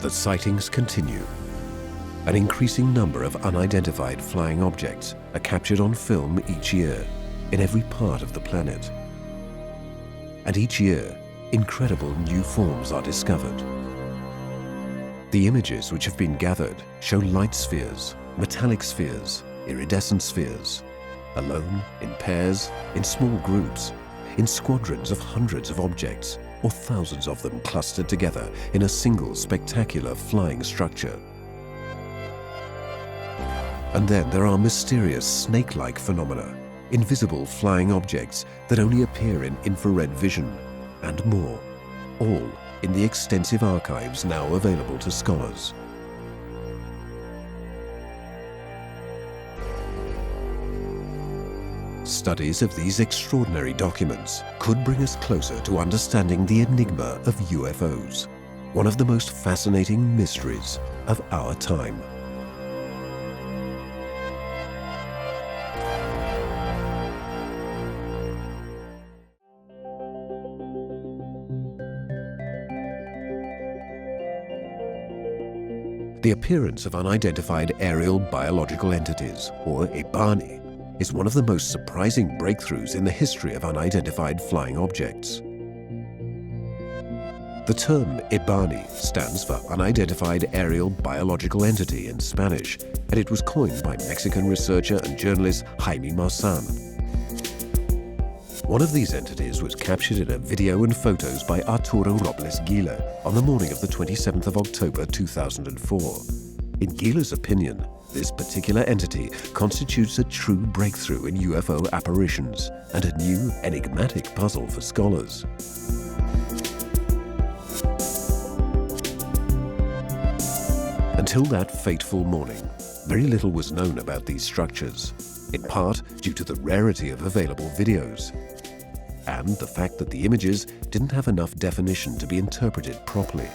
the sightings continue. An increasing number of unidentified flying objects are captured on film each year in every part of the planet. And each year, incredible new forms are discovered. The images which have been gathered show light spheres, metallic spheres, iridescent spheres, alone, in pairs, in small groups, in squadrons of hundreds of objects, or thousands of them clustered together in a single spectacular flying structure. And then there are mysterious snake-like phenomena, invisible flying objects that only appear in infrared vision, and more, all in the extensive archives now available to scholars. Studies of these extraordinary documents could bring us closer to understanding the enigma of UFOs, one of the most fascinating mysteries of our time. The appearance of unidentified aerial biological entities, or EBANI, is one of the most surprising breakthroughs in the history of unidentified flying objects. The term EBANI stands for Unidentified Aerial Biological Entity in Spanish, and it was coined by Mexican researcher and journalist Jaime Maussan. One of these entities was captured in a video and photos by Arturo Robles Gila on the morning of the 27th of October 2004. In Gila's opinion, this particular entity constitutes a true breakthrough in UFO apparitions and a new enigmatic puzzle for scholars. Until that fateful morning, very little was known about these structures, in part due to the rarity of available videos, and the fact that the images didn't have enough definition to be interpreted properly.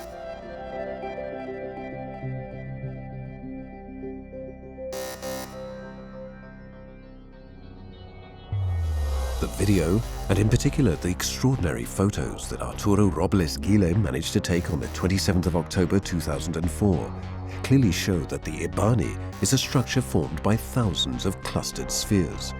The video, and in particular the extraordinary photos that Arturo Robles Gila managed to take on the 27th of October 2004, clearly show that the EBANI is a structure formed by thousands of clustered spheres.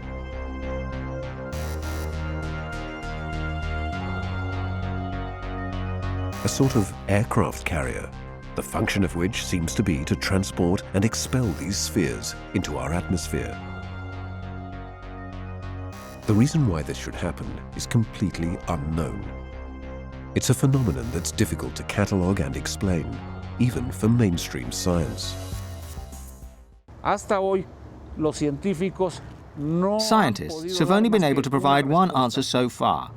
A sort of aircraft carrier, the function of which seems to be to transport and expel these spheres into our atmosphere. The reason why this should happen is completely unknown. It's a phenomenon that's difficult to catalogue and explain, even for mainstream science. Scientists have only been able to provide one answer so far.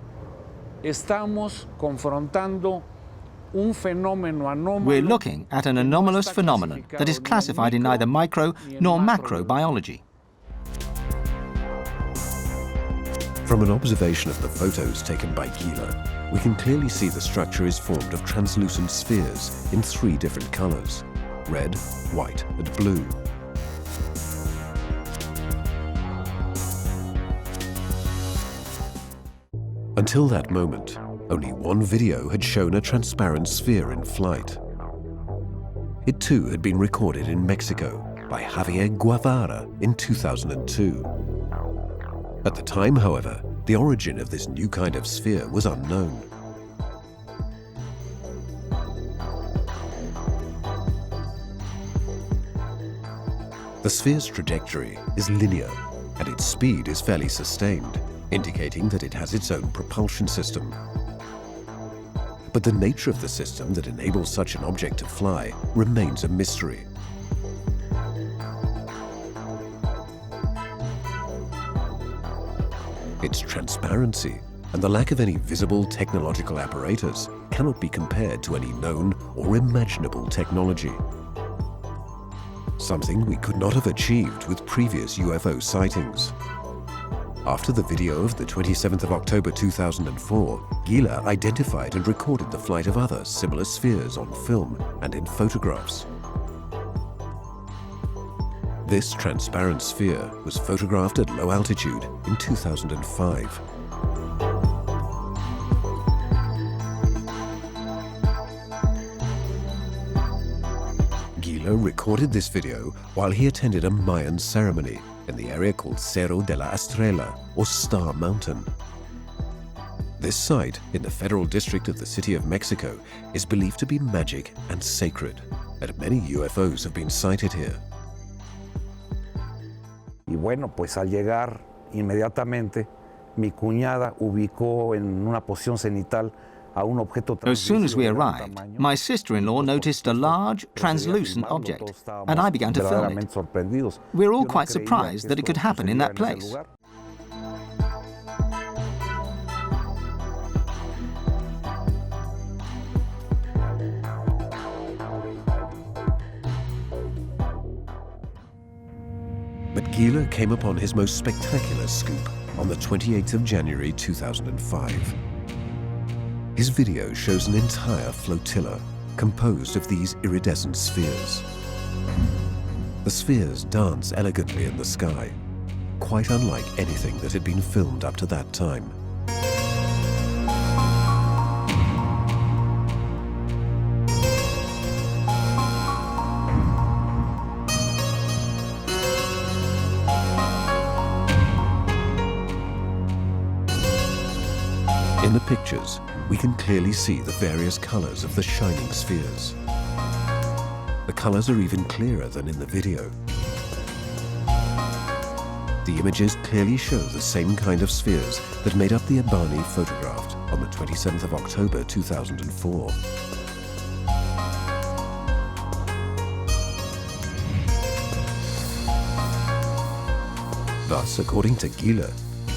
We're looking at an anomalous phenomenon that is classified in neither micro nor macrobiology. From an observation of the photos taken by Gila, we can clearly see the structure is formed of translucent spheres in 3 different colors: red, white, and blue. Until that moment, only one video had shown a transparent sphere in flight. It too had been recorded in Mexico by Javier Guevara in 2002. At the time, however, the origin of this new kind of sphere was unknown. The sphere's trajectory is linear, and its speed is fairly sustained, indicating that it has its own propulsion system. But the nature of the system that enables such an object to fly remains a mystery. Its transparency and the lack of any visible technological apparatus cannot be compared to any known or imaginable technology. Something we could not have achieved with previous UFO sightings. After the video of the 27th of October 2004, Gila identified and recorded the flight of other similar spheres on film and in photographs. This transparent sphere was photographed at low altitude in 2005. Gila recorded this video while he attended a Mayan ceremony in the area called Cerro de la Estrella, or Star Mountain. This site, in the federal district of the City of Mexico, is believed to be magic and sacred, and many UFOs have been sighted here. Y bueno, pues al llegar inmediatamente, mi cuñada ubicó en una posición cenital a un objeto As soon as we translúcido de gran arrived, tamaño. my sister-in-law noticed a large, translucent object, and I began to film it. Verdaderamente sorprendidos. We were all Yo no quite creía surprised que that it could esto happen in that sucediera en ese place. lugar. But Gila came upon his most spectacular scoop on the 28th of January 2005. His video shows an entire flotilla composed of these iridescent spheres. The spheres dance elegantly in the sky, quite unlike anything that had been filmed up to that time. In the pictures, we can clearly see the various colors of the shining spheres. The colors are even clearer than in the video. The images clearly show the same kind of spheres that made up the EBANI photographed on the 27th of October 2004. Thus, according to Gila,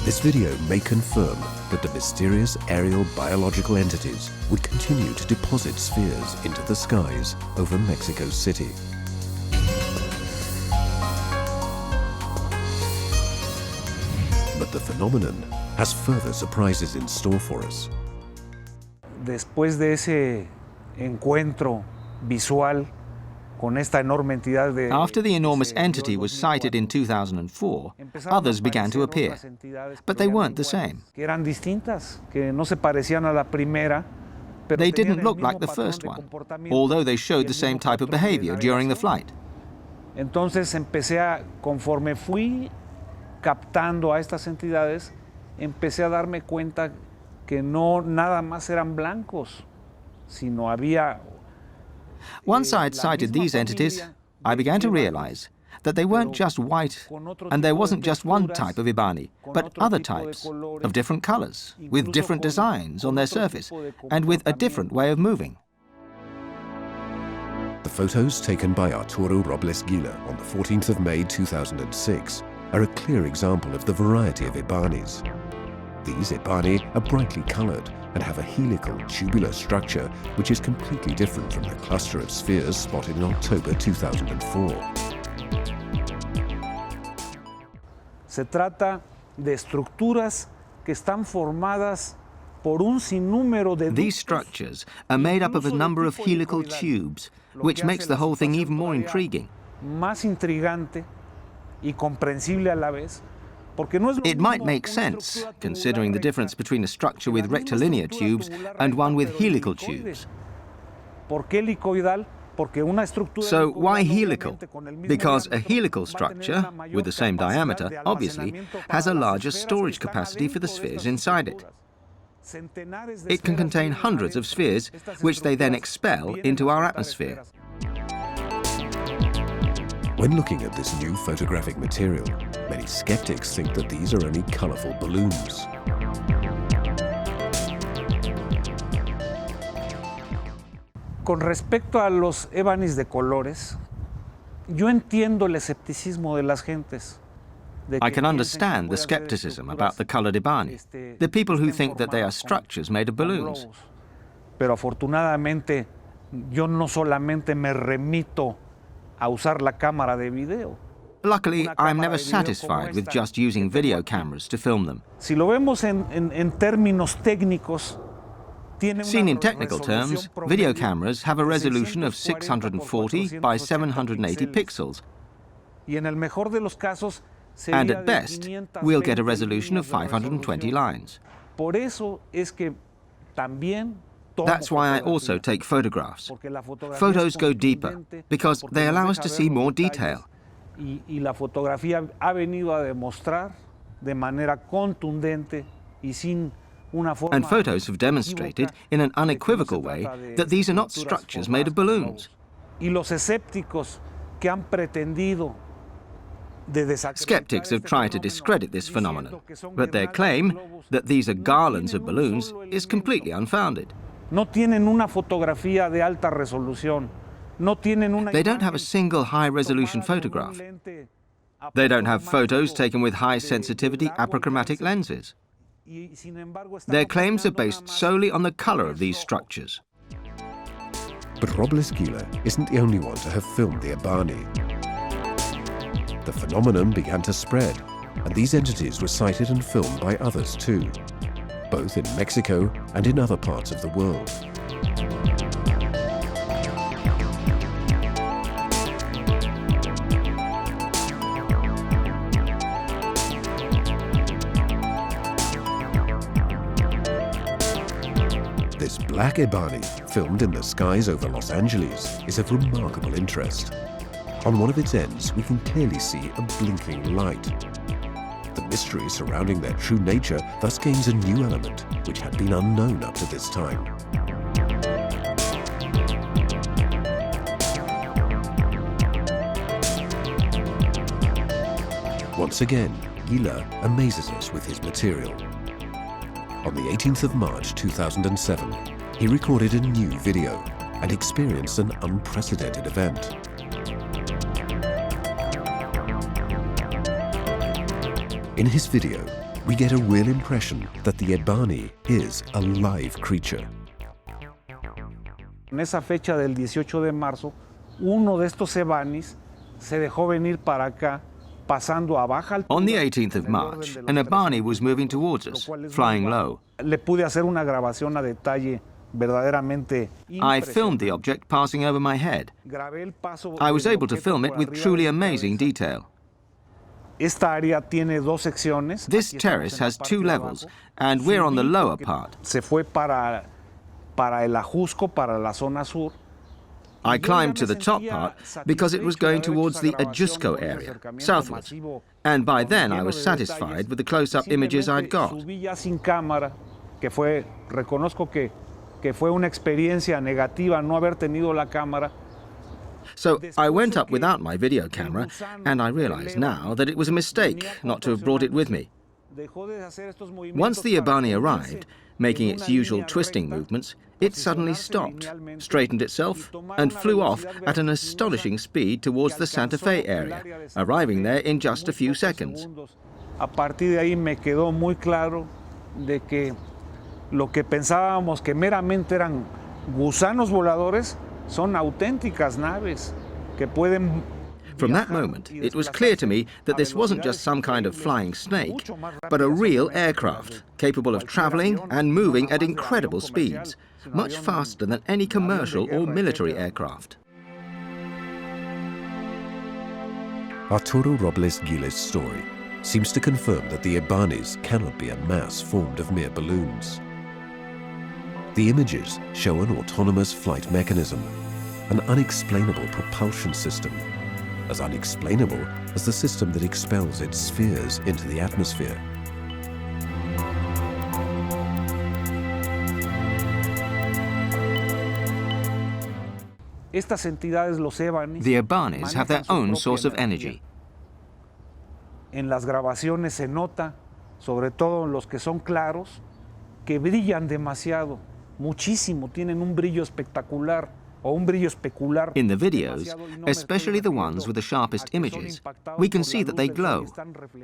this video may confirm that the mysterious aerial biological entities would continue to deposit spheres into the skies over Mexico City. But the phenomenon has further surprises in store for us. Después de ese encuentro visual con esta enorme entidad de... After the enormous entity was sighted in 2004, others began to appear, but they weren't the same. Que eran distintas, que no se parecían a la primera, pero They tenían didn't el look mismo like the patrón first de one, comportamiento although they y showed el the same mismo type of patrón de behavior during the navegación. flight. Entonces conforme fui captando a estas entidades, empecé a darme cuenta que no nada más eran blancos, sino había... Once I had sighted these entities, I began to realize that they weren't just white, and there wasn't just one type of EBANI, but other types, of different colors, with different designs on their surface, and with a different way of moving. The photos taken by Arturo Robles Gila on the 14th of May 2006 are a clear example of the variety of EBANIs. These EBANI are brightly colored and have a helical tubular structure which is completely different from the cluster of spheres spotted in October 2004. Se trata de estructuras que están formadas por un sinnúmero de These ductos, structures are made up of a number of helical tubes, which makes the whole thing even more intriguing. más intrigante y comprensible a la vez, porque no es lo It might mismo make una sense, estructura considering the tubular difference recta between a structure que with la misma rectilinear estructura tubes tubular and one recta, with pero helical helicoide. tubes. ¿Por qué helicoidal? Porque una estructura So why helicoidal, helical? obviamente, con el mismo Because a diámetro, helical va a tener structure, una mayor with the same capacidad diameter, de obviously, almacenamiento has a para las larger esferas storage que están capacity for the adentro de spheres estas inside it. estructuras. Centenares de It can esferas contain tienen hundreds of adentro. spheres, Estas which they then estructuras expel vienen into a our soltar atmosphere. esferas. When looking at this new photographic material, many skeptics think that these are only colorful balloons. Con respecto a los EBANIs de colores, yo entiendo el escepticismo de las gentes. de I que can piensen understand que the puede hacer skepticism about the estructuras, colored EBANI, the people who think that they are structures made of balloons. globos. Pero afortunadamente, yo no solamente me remito a usar la cámara de video. Luckily, I'm never satisfied with just using video cameras to film them. Si lo vemos en términos técnicos, tiene Seen in una technical terms, resolución video promedio cameras have a de resolution of 640 640 by 780 pixels, Y en el mejor de los casos, and sería at de best, 520 we'll get a resolution of líneas de 520 resolución. lines. Por eso es que también That's why I also take photographs. Photos go deeper because they allow us to see more detail. Y la fotografía ha venido a demostrar de manera contundente y sin una forma. And photos have demonstrated in an unequivocal way that these are not structures made of balloons. Y los escépticos que han pretendido Skeptics have tried to discredit this phenomenon, but their claim that these are garlands of balloons is completely unfounded. No tienen una fotografía de alta resolución. No tienen una. They don't have a single high-resolution photograph. They don't have photos taken with high-sensitivity apochromatic lenses. Their claims are based solely on the color of these structures. But Robles Gila isn't the only one to have filmed the EBANI. The phenomenon began to spread, and these entities were sighted and filmed by others too, both in Mexico and in other parts of the world. This black EBANI, filmed in the skies over Los Angeles, is of remarkable interest. On one of its ends, we can clearly see a blinking light. The mystery surrounding their true nature thus gains a new element, which had been unknown up to this time. Once again, Gila amazes us with his material. On the 18th of March 2007, he recorded a new video and experienced an unprecedented event. In his video, we get a real impression that the EBANI is a live creature. En esa fecha del 18 de marzo, uno de estos EBANIs se dejó venir para acá, pasando a baja altura. On the 18th of March, an EBANI was moving towards us, flying low. Le pude hacer una grabación a detalle verdaderamente impresionante. I filmed the object passing over my head. I was able to film it with truly amazing detail. Esta área tiene dos secciones. This terrace has two levels, and we're on the lower part. Se fue para el Ajusco, para la zona sur. I climbed to the top part because it was going towards the Ajusco area, southwards. And by then I was satisfied with the close-up images I'd got. Subí ya sin cámara, que fue, reconozco que fue una experiencia negativa no haber tenido la cámara. So I went up without my video camera, and I realize now that it was a mistake not to have brought it with me. Once the EBANI arrived, making its usual twisting movements, it suddenly stopped, straightened itself, and flew off at an astonishing speed towards the Santa Fe area, arriving there in just a few seconds. A partir de ahí me quedó muy claro de que lo que pensábamos que meramente eran gusanos voladores son auténticas naves que pueden. From that moment, it was clear to me that this wasn't just some kind of flying snake, but a real aircraft, capable of traveling and moving at incredible speeds, much faster than any commercial or military aircraft. Arturo Robles Gila's story seems to confirm that the EBANIs cannot be a mass formed of mere balloons. The images show an autonomous flight mechanism, an unexplainable propulsion system, as unexplainable as the system that expels its spheres into the atmosphere. Estas entidades, los EBANIs, the EBANIs have their own source of energy. En las grabaciones se nota, sobre todo los que son claros, que brillan demasiado, muchísimo, tienen un brillo espectacular. In the videos, especially the ones with the sharpest images, we can see that they glow,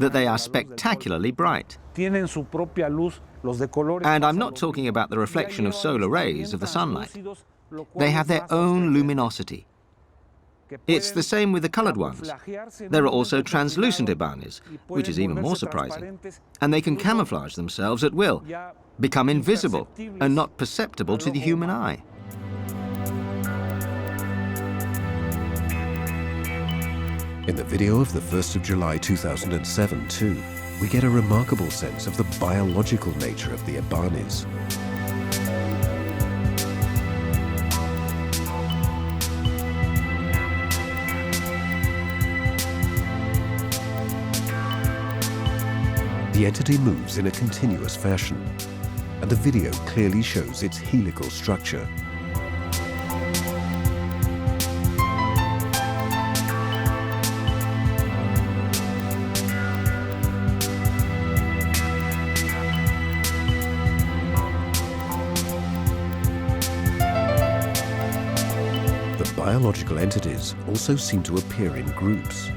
that they are spectacularly bright. And I'm not talking about the reflection of solar rays of the sunlight. They have their own luminosity. It's the same with the colored ones. There are also translucent EBANIs, which is even more surprising. And they can camouflage themselves at will, become invisible, and not perceptible to the human eye. In the video of the 1st of July 2007 too, we get a remarkable sense of the biological nature of the EBANIs. The entity moves in a continuous fashion, and the video clearly shows its helical structure. The biological entities also seem to appear in groups.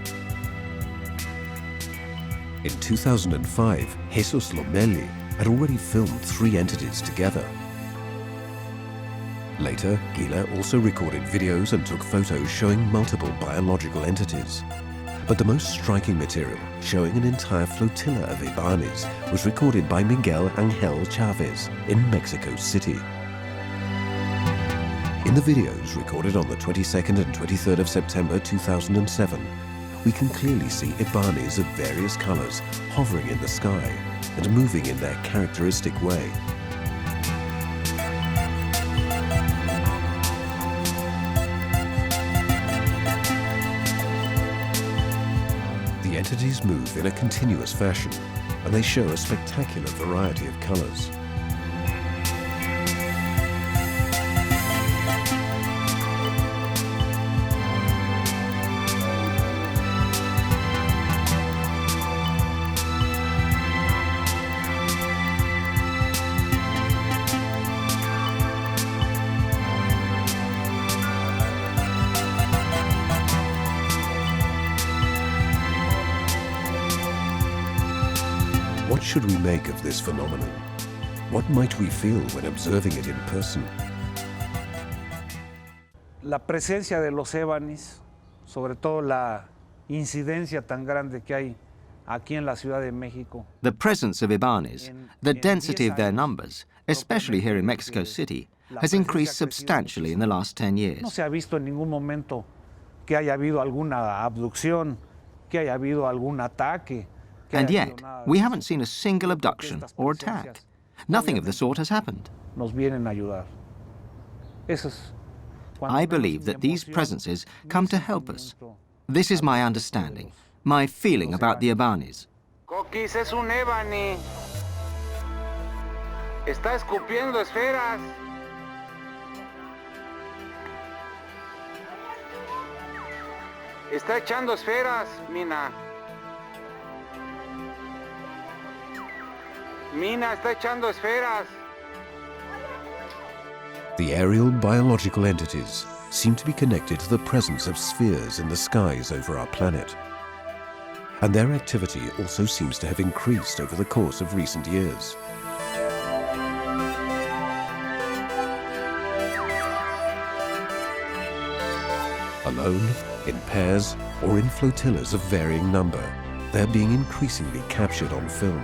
In 2005, Jesus Lomeli had already filmed 3 entities together. Later, Gila also recorded videos and took photos showing multiple biological entities. But the most striking material, showing an entire flotilla of EBANIs, was recorded by Miguel Angel Chavez in Mexico City. In the videos recorded on the 22nd and 23rd of September 2007, we can clearly see EBANIs of various colors hovering in the sky and moving in their characteristic way. The entities move in a continuous fashion, and they show a spectacular variety of colors. What should we make of this phenomenon? What might we feel when observing it in person? La presencia de los EBANIs, sobre todo la incidencia tan grande que hay aquí en la Ciudad de México. The presence of EBANIs, the density of their numbers, especially here in Mexico City, has increased substantially in the last 10 No years. se ha visto en ningún momento que haya habido alguna abducción, que haya habido algún ataque. And yet, we haven't seen a single abduction or attack. Nothing of the sort has happened. Nos vienen a ayudar. Eso es I believe that these presences come to help us. This is my understanding, my feeling about the EBANIs. Coquis es un EBANI. Está escupiendo esferas. Está echando esferas, Mina. Mina está echando esferas. The aerial biological entities seem to be connected to the presence of spheres in the skies over our planet. And their activity also seems to have increased over the course of recent years. Alone, in pairs, or in flotillas of varying number, they're being increasingly captured on film.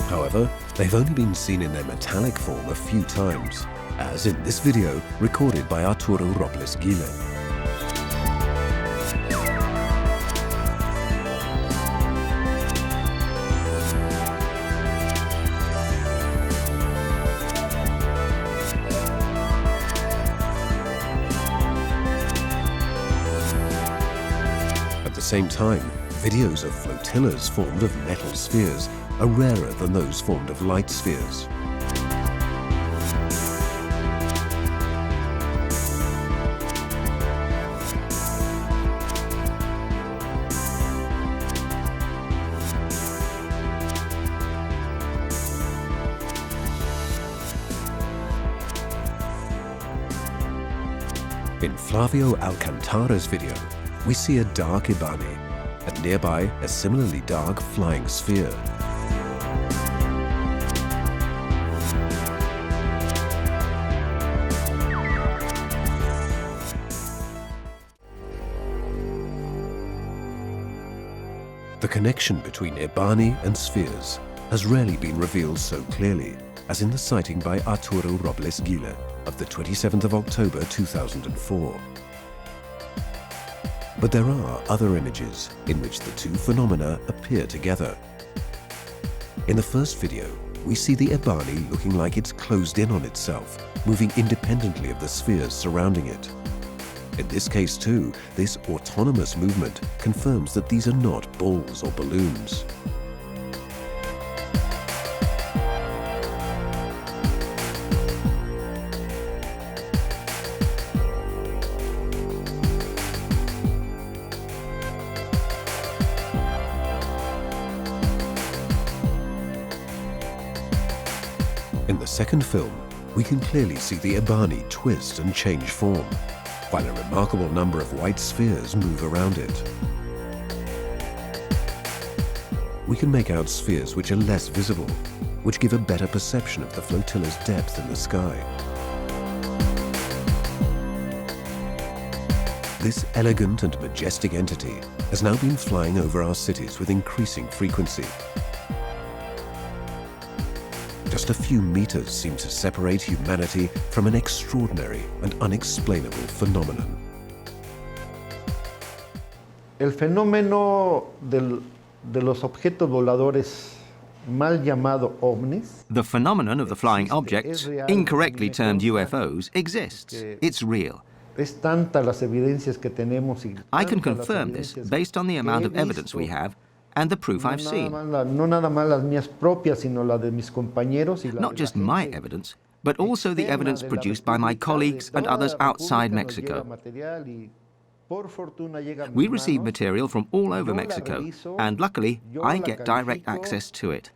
However, they've only been seen in their metallic form a few times, as in this video recorded by Arturo Robles Gile. At the same time, videos of flotillas formed of metal spheres are rarer than those formed of light spheres. In Flavio Alcantara's video, we see a dark EBANI, and nearby a similarly dark flying sphere. The connection between EBANI and spheres has rarely been revealed so clearly as in the sighting by Arturo Robles Gile. of the 27th of October 2004. But there are other images in which the two phenomena appear together. In the first video, we see the EBANI looking like it's closed in on itself, moving independently of the spheres surrounding it. In this case too, this autonomous movement confirms that these are not balls or balloons. In the second film, we can clearly see the EBANI twist and change form, while a remarkable number of white spheres move around it. We can make out spheres which are less visible, which give a better perception of the flotilla's depth in the sky. This elegant and majestic entity has now been flying over our cities with increasing frequency. Just a few meters seem to separate humanity from an extraordinary and unexplainable phenomenon. El fenómeno de los objetos voladores mal llamado ovnis. The phenomenon of the flying objects, incorrectly termed UFOs, exists. It's real. Es tanta las evidencias que tenemos y I can confirm this based on the amount of evidence we have and the proof I've seen. No nada más las mías propias, sino la de mis compañeros y la Not just my evidence, but also the evidence produced by my colleagues and others outside Mexico. We receive material from all over Mexico, and luckily, I get direct access to it.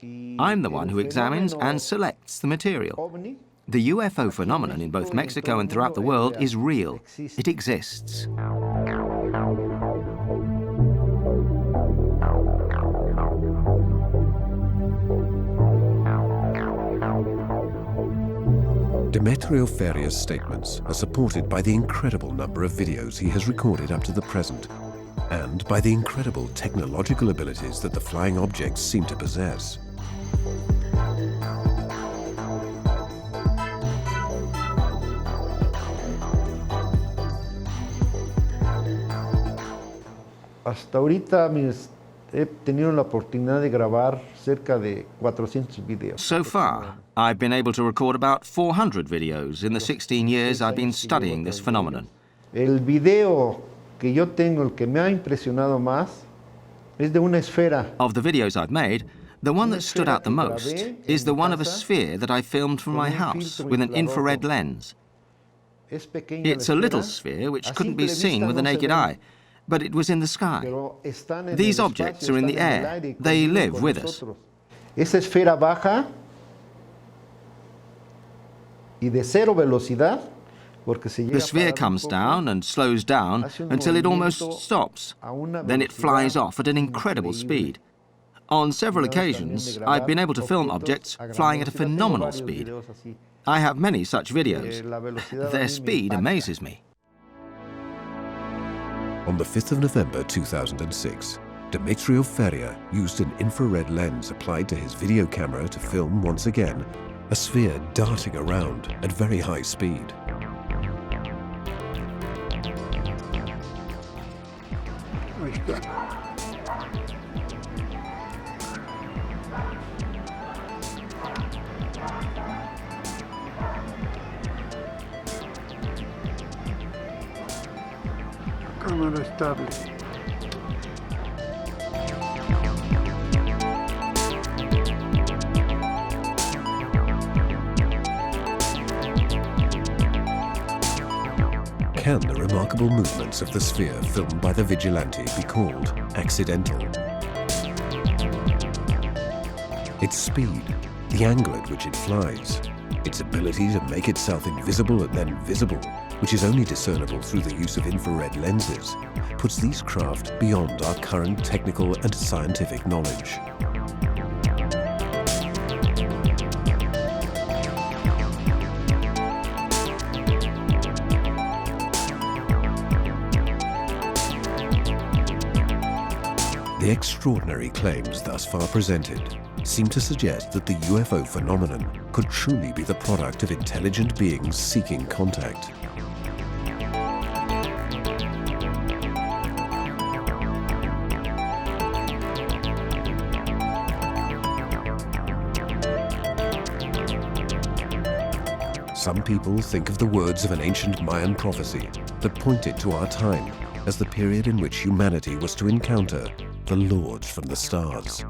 I'm the one who examines and selects the material. The UFO phenomenon in both Mexico and throughout the world is real. It exists. Demetrio Feria's statements are supported by the incredible number of videos he has recorded up to the present, and by the incredible technological abilities that the flying objects seem to possess. Hasta ahorita he tenido la oportunidad de grabar cerca de 400 videos. So far, I've been able to record about 400 videos in the 16 years I've been studying this phenomenon. El video que yo tengo, el que me ha impresionado más, es de una esfera. Of the videos I've made, the one that stood out the most is the one of a sphere that I filmed from my house with an infrared lens. It's a little sphere which couldn't be seen with the naked eye, but it was in the sky. These objects are in the air. They live with us. Esa esfera baja y de cero velocidad, porque se llega The sphere comes down and slows down until it almost stops. Then it flies off at an incredible speed. On several occasions, I've been able to film objects flying at a phenomenal speed. I have many such videos. Their speed amazes me. On the 5th of November 2006, Demetrio Feria used an infrared lens applied to his video camera to film once again a sphere darting around at very high speed. Cámara estable. Can the remarkable movements of the sphere filmed by the vigilante be called accidental? Its speed, the angle at which it flies, its ability to make itself invisible and then visible, which is only discernible through the use of infrared lenses, puts these craft beyond our current technical and scientific knowledge. The extraordinary claims thus far presented seem to suggest that the UFO phenomenon could truly be the product of intelligent beings seeking contact. Some people think of the words of an ancient Mayan prophecy that pointed to our time as the period in which humanity was to encounter the lords from the stars.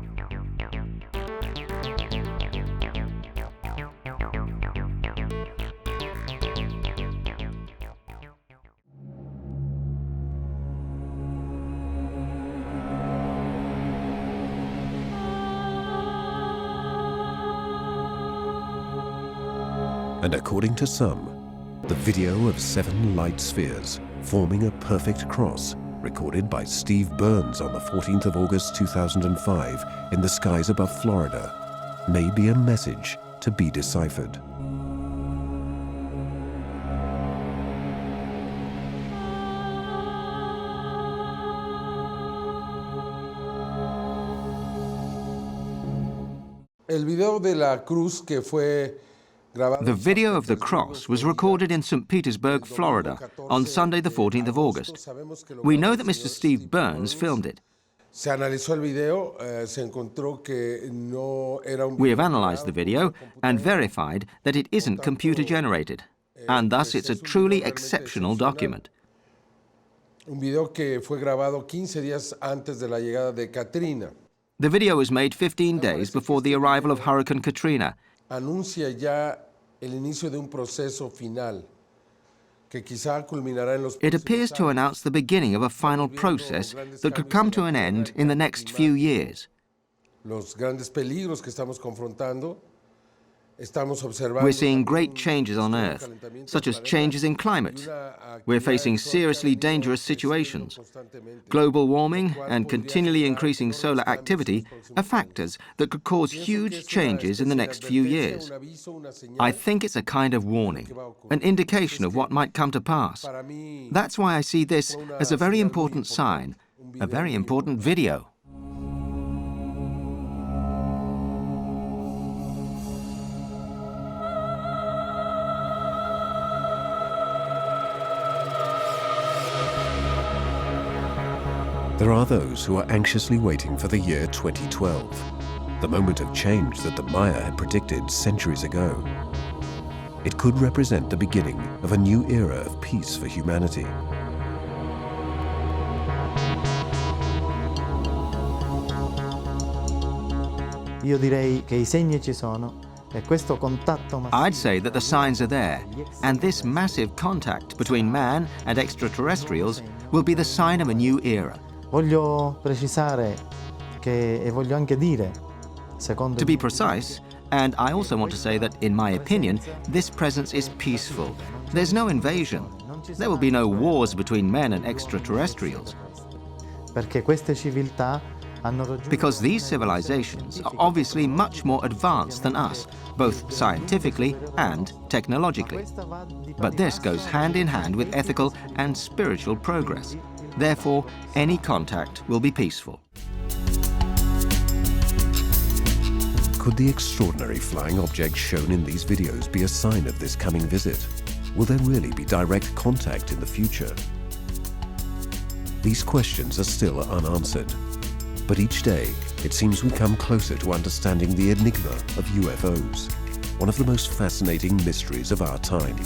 And according to some, the video of 7 light spheres forming a perfect cross, recorded by Steve Burns on the 14th of August 2005 in the skies above Florida, may be a message to be deciphered. El video de la cruz que fue The video of the cross was recorded in St. Petersburg, Florida, on Sunday the 14th of August. We know that Mr. Steve Burns filmed it. We have analyzed the video and verified that it isn't computer-generated, and thus it's a truly exceptional document. Un video que fue grabado 15 días antes de la llegada de Katrina. The video was made 15 days before the arrival of Hurricane Katrina. Anuncia ya el inicio de un proceso final que quizá culminará en los. It appears to announce the beginning of a final process that could come to an end in the next few years. Los grandes peligros que estamos confrontando. We're seeing great changes on Earth, such as changes in climate. We're facing seriously dangerous situations. Global warming and continually increasing solar activity are factors that could cause huge changes in the next few years. I think it's a kind of warning, an indication of what might come to pass. That's why I see this as a very important sign, a very important video. There are those who are anxiously waiting for the year 2012, the moment of change that the Maya had predicted centuries ago. It could represent the beginning of a new era of peace for humanity. Io direi che I segni ci sono. I'd say that the signs are there, and this massive contact between man and extraterrestrials will be the sign of a new era. Voglio precisare che, e voglio anche dire, secondo To be precise, and I also want to say that, in my opinion, this presence is peaceful. There's no invasion. There will be no wars between men and extraterrestrials. Perché queste civiltà Because these civilizations are obviously much more advanced than us, both scientifically and technologically. But this goes hand in hand with ethical and spiritual progress. Therefore, any contact will be peaceful. Could the extraordinary flying objects shown in these videos be a sign of this coming visit? Will there really be direct contact in the future? These questions are still unanswered. But each day, it seems we come closer to understanding the enigma of UFOs, one of the most fascinating mysteries of our time.